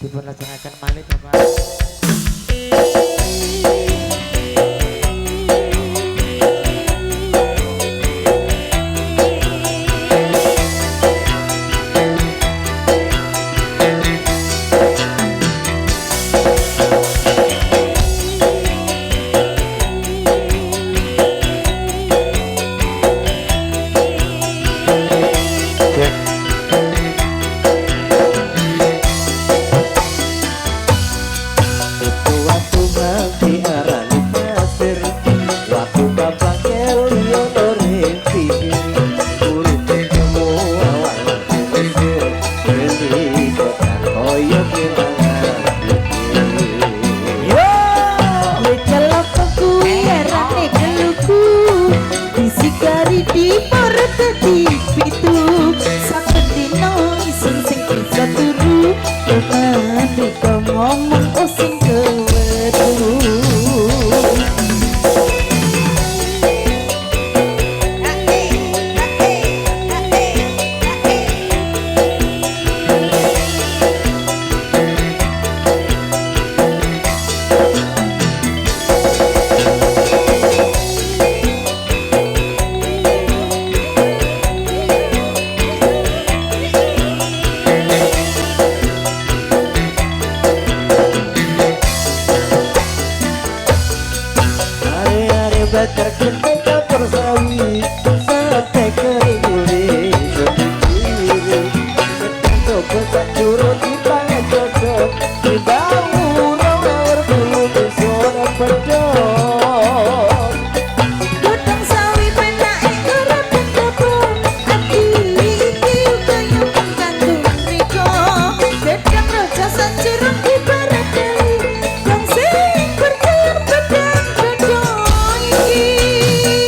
Diperlaksanakan malih Bapak. Di perut di pitu sakit dino isun sing bisa turu teman ngomong sing kewetu. Terkenal campur sawi sampai kering uli sendiri ketentu pesan jurut di tangan cocok di bau rawar belum suara pedok Godang sawi penak ekoran pendapun ati iki kaya penggantung riko gedang raja sanjiran ibarat dewi yang sing berjalan bedang bedong iki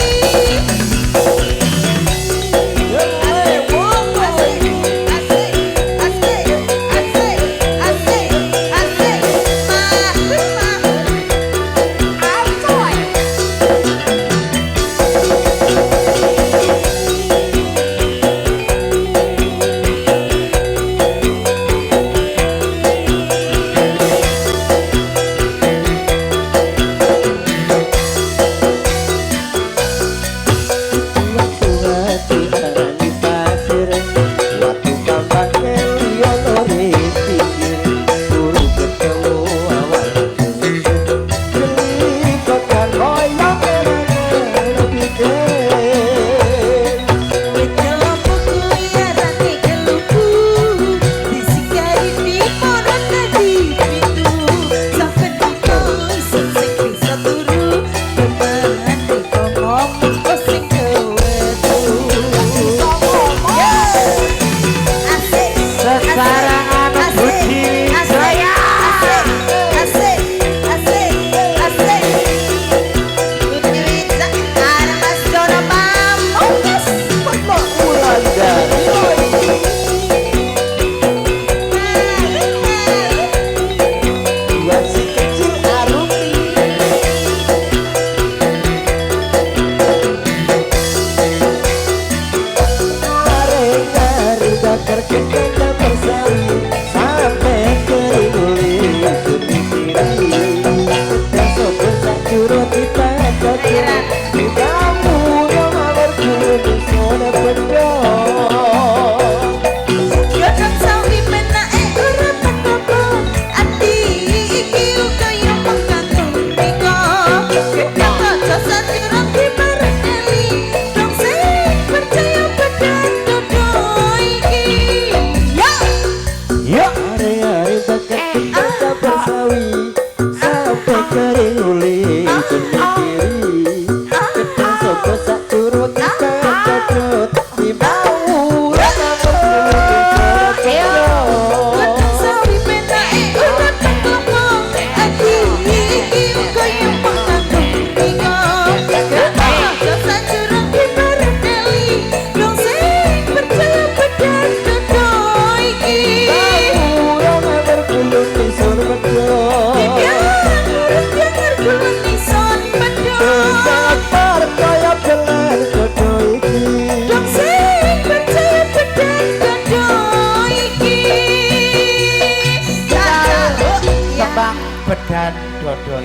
bedan dodo